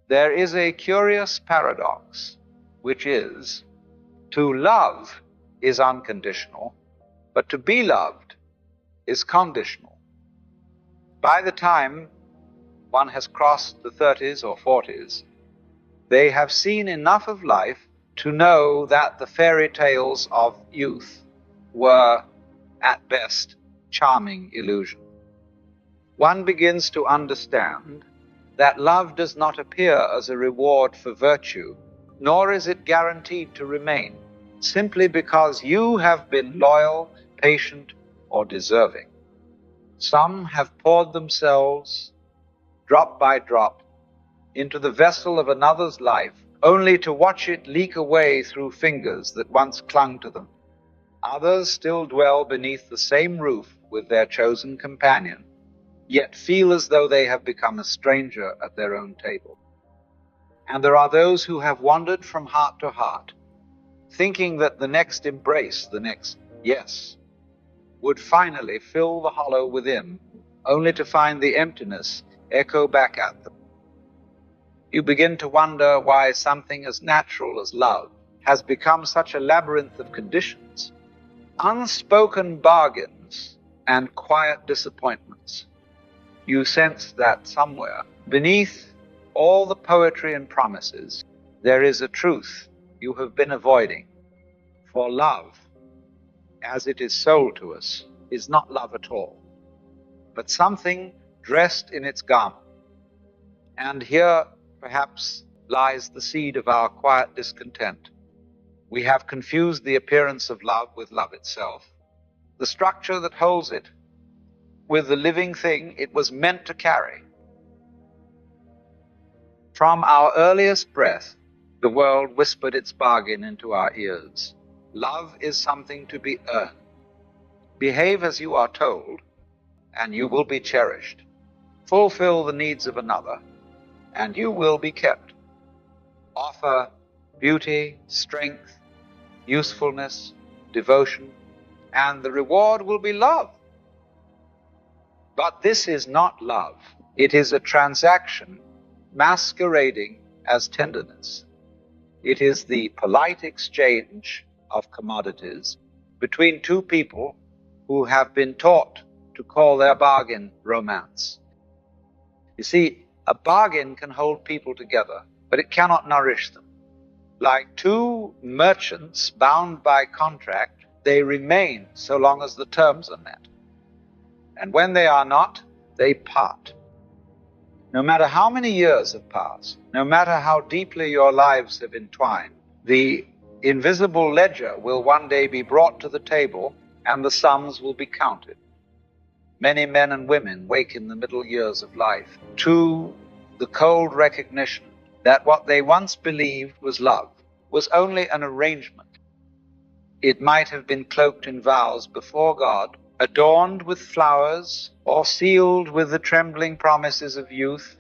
there is a curious paradox, which is, to love is unconditional, but to be loved is conditional. By the time one has crossed the 30s or 40s, they have seen enough of life to know that the fairy tales of youth were, at best, charming illusion. One begins to understand that love does not appear as a reward for virtue, nor is it guaranteed to remain, simply because you have been loyal, patient, or deserving. Some have poured themselves, drop by drop, into the vessel of another's life, only to watch it leak away through fingers that once clung to them. Others still dwell beneath the same roof with their chosen companion, yet feel as though they have become a stranger at their own table. And there are those who have wandered from heart to heart, thinking that the next embrace, the next yes, would finally fill the hollow within, only to find the emptiness echo back at them. You begin to wonder why something as natural as love has become such a labyrinth of conditions, unspoken bargains, and quiet disappointments. You sense that somewhere, beneath all the poetry and promises, there is a truth you have been avoiding. For love, as it is sold to us, is not love at all, but something dressed in its garment. And here, perhaps, lies the seed of our quiet discontent. We have confused the appearance of love with love itself, the structure that holds it with the living thing it was meant to carry. From our earliest breath, the world whispered its bargain into our ears. Love is something to be earned. Behave as you are told, and you will be cherished. Fulfill the needs of another, and you will be kept. Offer beauty, strength, usefulness, devotion, and the reward will be love. But this is not love. It is a transaction masquerading as tenderness. It is the polite exchange of commodities between two people who have been taught to call their bargain romance. You see, a bargain can hold people together, but it cannot nourish them. Like two merchants bound by contract, they remain so long as the terms are met. And when they are not, they part. No matter how many years have passed, no matter how deeply your lives have entwined, the invisible ledger will one day be brought to the table and the sums will be counted. Many men and women wake in the middle years of life to the cold recognition that what they once believed was love was only an arrangement. It might have been cloaked in vows before God, adorned with flowers, or sealed with the trembling promises of youth,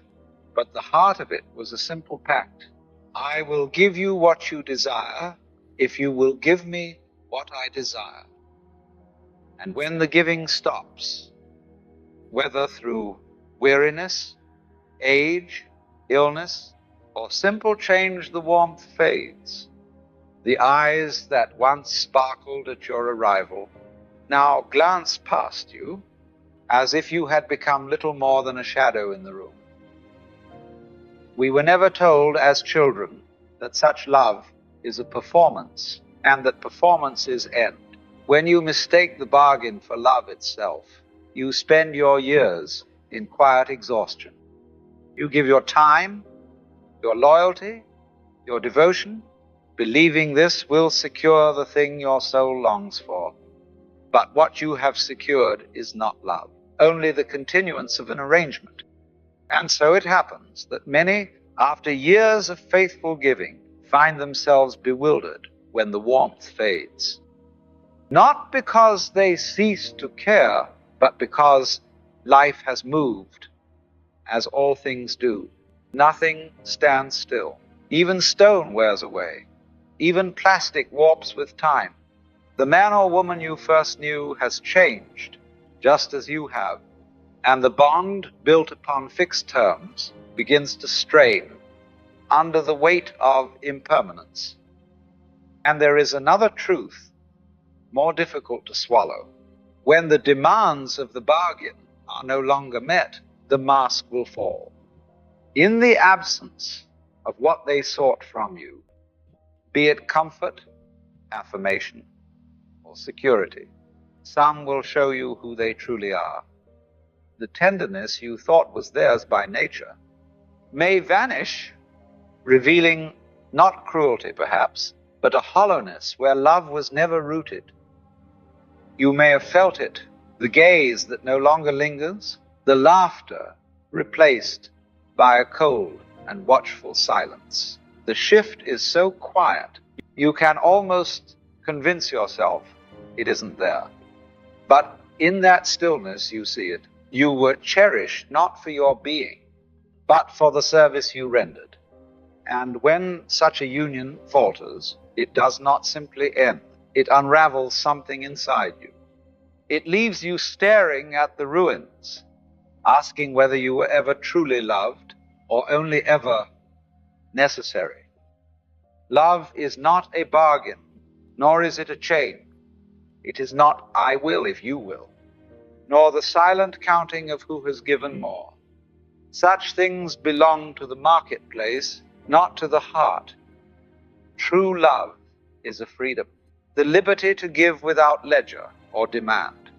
but the heart of it was a simple pact. I will give you what you desire if you will give me what I desire. And when the giving stops, whether through weariness, age, illness, or simple change, the warmth fades. The eyes that once sparkled at your arrival now glance past you as if you had become little more than a shadow in the room. We were never told as children that such love is a performance and that performances end. When you mistake the bargain for love itself, you spend your years in quiet exhaustion. You give your time, your loyalty, your devotion, believing this will secure the thing your soul longs for. But what you have secured is not love, only the continuance of an arrangement. And so it happens that many, after years of faithful giving, find themselves bewildered when the warmth fades. Not because they cease to care, but because life has moved, as all things do. Nothing stands still. Even stone wears away. Even plastic warps with time. The man or woman you first knew has changed, just as you have, and the bond built upon fixed terms begins to strain under the weight of impermanence. And there is another truth, more difficult to swallow. When the demands of the bargain are no longer met, the mask will fall. In the absence of what they sought from you, be it comfort, affirmation, or security, some will show you who they truly are. The tenderness you thought was theirs by nature may vanish, revealing not cruelty perhaps, but a hollowness where love was never rooted. You may have felt it, the gaze that no longer lingers, the laughter replaced by a cold and watchful silence. The shift is so quiet, you can almost convince yourself it isn't there. But in that stillness you see it. You were cherished not for your being, but for the service you rendered. And when such a union falters, it does not simply end. It unravels something inside you. It leaves you staring at the ruins, asking whether you were ever truly loved or only ever necessary. Love is not a bargain, nor is it a chain. It is not I will if you will, nor the silent counting of who has given more. Such things belong to the marketplace, not to the heart. True love is a freedom, the liberty to give without ledger or demand.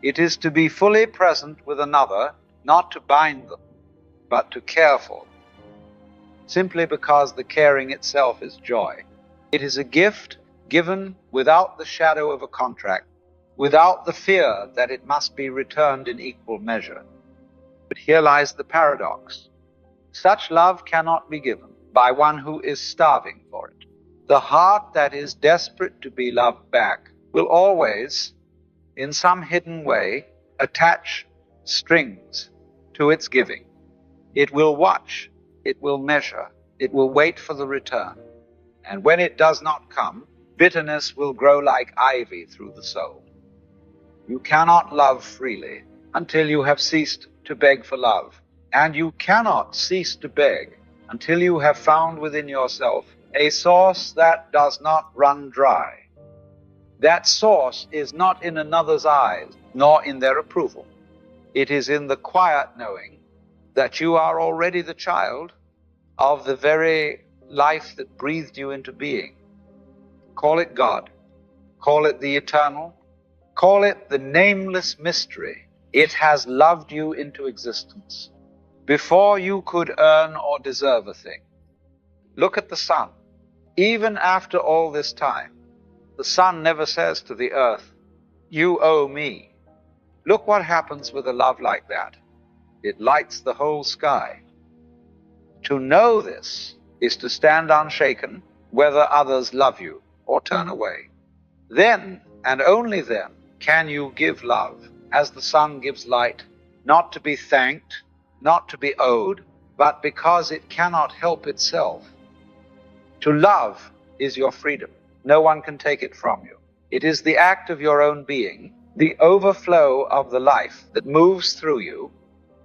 It is to be fully present with another, not to bind them, but to care for them, simply because the caring itself is joy. It is a gift given without the shadow of a contract, without the fear that it must be returned in equal measure. But here lies the paradox. Such love cannot be given by one who is starving for it. The heart that is desperate to be loved back will always, in some hidden way, attach strings to its giving. It will watch, it will measure, it will wait for the return. And when it does not come, bitterness will grow like ivy through the soul. You cannot love freely until you have ceased to beg for love. And you cannot cease to beg until you have found within yourself a source that does not run dry. That source is not in another's eyes, nor in their approval. It is in the quiet knowing that you are already the child of the very life that breathed you into being. Call it God, call it the eternal, call it the nameless mystery. It has loved you into existence before you could earn or deserve a thing. Look at the sun. Even after all this time, the sun never says to the earth, "You owe me." Look what happens with a love like that. It lights the whole sky. To know this is to stand unshaken, whether others love you or turn away. Then, and only then, can you give love as the sun gives light, not to be thanked, not to be owed, but because it cannot help itself. To love is your freedom. No one can take it from you. It is the act of your own being, the overflow of the life that moves through you.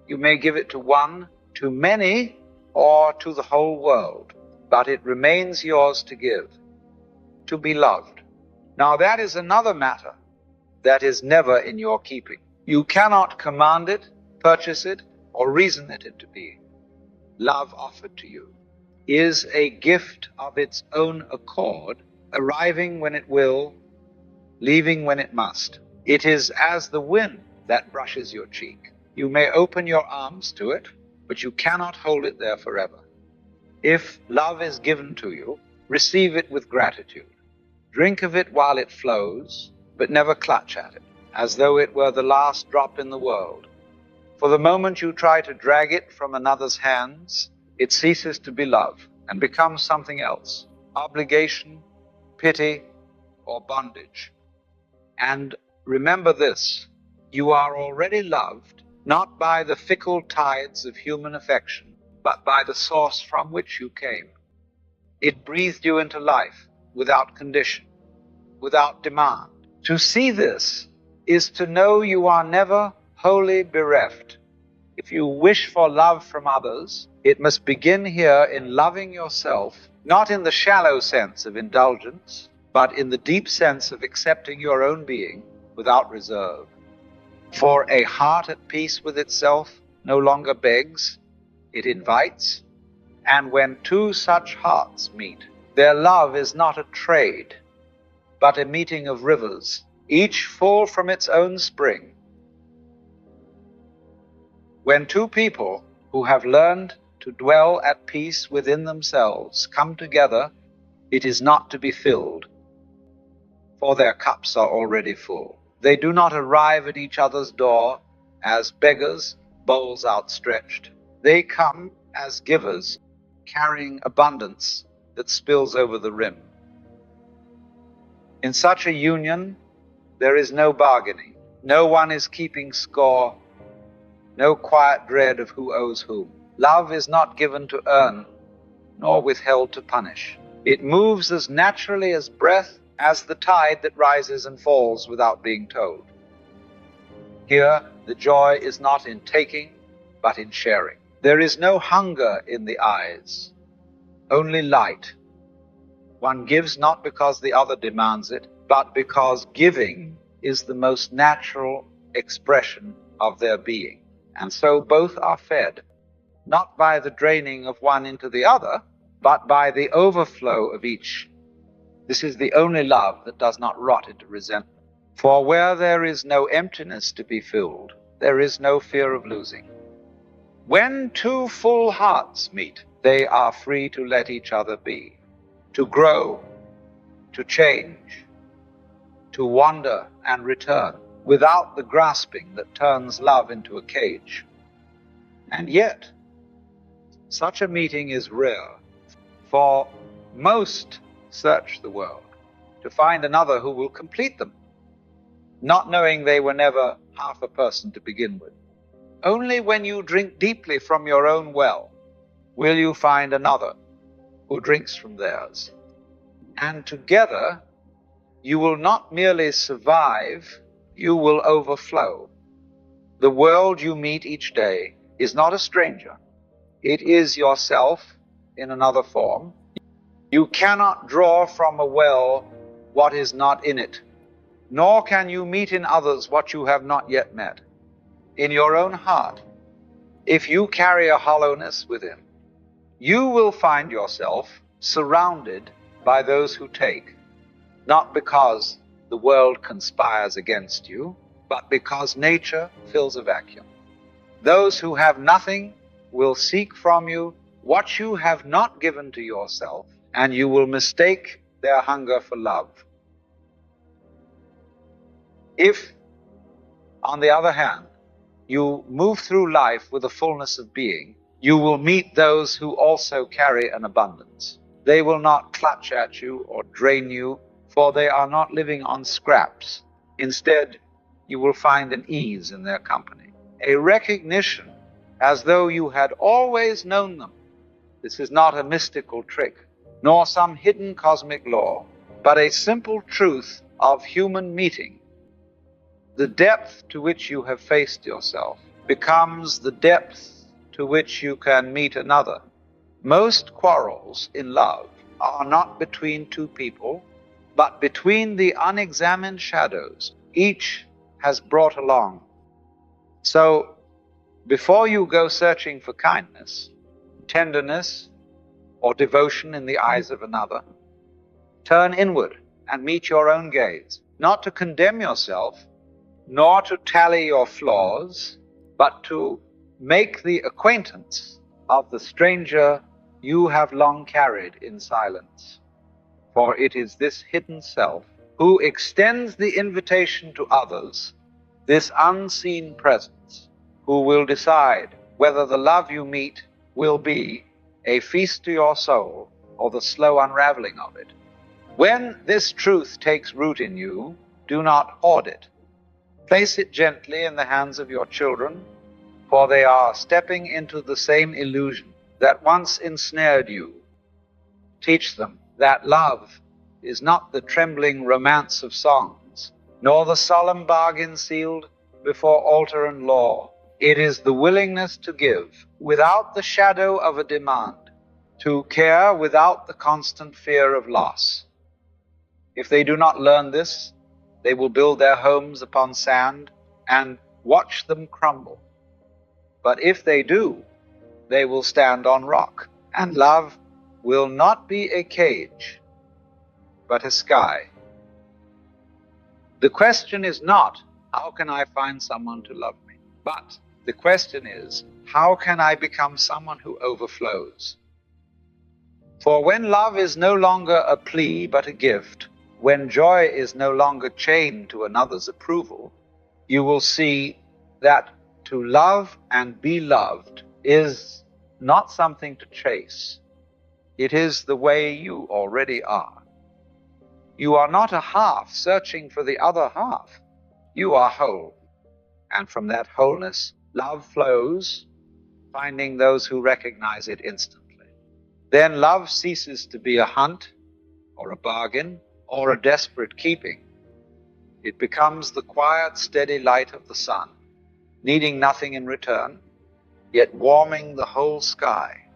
You may give it to one, to many, or to the whole world, but it remains yours to give, to be loved. Now that is another matter that is never in your keeping. You cannot command it, purchase it, or reason it into being. Love offered to you is a gift of its own accord, arriving when it will, leaving when it must. It is as the wind that brushes your cheek. You may open your arms to it, but you cannot hold it there forever. If love is given to you, receive it with gratitude. Drink of it while it flows, but never clutch at it, as though it were the last drop in the world. For the moment you try to drag it from another's hands, it ceases to be love and becomes something else, obligation, pity, or bondage. And remember this, you are already loved, not by the fickle tides of human affection, but by the source from which you came. It breathed you into life without condition, without demand. To see this is to know you are never wholly bereft. If you wish for love from others, it must begin here in loving yourself, not in the shallow sense of indulgence, but in the deep sense of accepting your own being without reserve. For a heart at peace with itself no longer begs, it invites, and when two such hearts meet, their love is not a trade, but a meeting of rivers, each full from its own spring. When two people who have learned to dwell at peace within themselves come together, it is not to be filled, for their cups are already full. They do not arrive at each other's door as beggars, bowls outstretched. They come as givers, carrying abundance that spills over the rim. In such a union, there is no bargaining. No one is keeping score, no quiet dread of who owes whom. Love is not given to earn, nor withheld to punish. It moves as naturally as breath, as the tide that rises and falls without being told. Here, the joy is not in taking, but in sharing. There is no hunger in the eyes, only light. One gives not because the other demands it, but because giving is the most natural expression of their being. And so both are fed, not by the draining of one into the other, but by the overflow of each. This is the only love that does not rot into resentment. For where there is no emptiness to be filled, there is no fear of losing. When two full hearts meet, they are free to let each other be, to grow, to change, to wander and return, without the grasping that turns love into a cage. And yet, such a meeting is rare, for most search the world to find another who will complete them, not knowing they were never half a person to begin with. Only when you drink deeply from your own well will you find another who drinks from theirs. And together you will not merely survive, you will overflow. The world you meet each day is not a stranger. It is yourself in another form. You cannot draw from a well what is not in it, nor can you meet in others what you have not yet met. In your own heart, if you carry a hollowness within, you will find yourself surrounded by those who take, not because the world conspires against you, but because nature fills a vacuum. Those who have nothing will seek from you what you have not given to yourself, and you will mistake their hunger for love. If, on the other hand, you move through life with a fullness of being, you will meet those who also carry an abundance. They will not clutch at you or drain you, for they are not living on scraps. Instead, you will find an ease in their company, a recognition as though you had always known them. This is not a mystical trick, nor some hidden cosmic law, but a simple truth of human meeting. The depth to which you have faced yourself becomes the depth to which you can meet another. Most quarrels in love are not between two people, but between the unexamined shadows each has brought along. So, before you go searching for kindness, tenderness, or devotion in the eyes of another, turn inward and meet your own gaze, not to condemn yourself, nor to tally your flaws, but to make the acquaintance of the stranger you have long carried in silence. For it is this hidden self who extends the invitation to others, this unseen presence, who will decide whether the love you meet will be a feast to your soul or the slow unraveling of it. When this truth takes root in you, do not hoard it. Place it gently in the hands of your children, for they are stepping into the same illusion that once ensnared you. Teach them that love is not the trembling romance of songs, nor the solemn bargain sealed before altar and law, It is the willingness to give without the shadow of a demand, to care without the constant fear of loss. If they do not learn this, they will build their homes upon sand and watch them crumble. But if they do, they will stand on rock, and love will not be a cage, but a sky. The question is not, how can I find someone to love me? But the question is, how can I become someone who overflows? For when love is no longer a plea but a gift, when joy is no longer chained to another's approval, you will see that to love and be loved is not something to chase. It is the way you already are. You are not a half searching for the other half. You are whole. And from that wholeness, love flows, finding those who recognize it instantly. Then love ceases to be a hunt or a bargain or a desperate keeping. It becomes the quiet, steady light of the sun, needing nothing in return, yet warming the whole sky.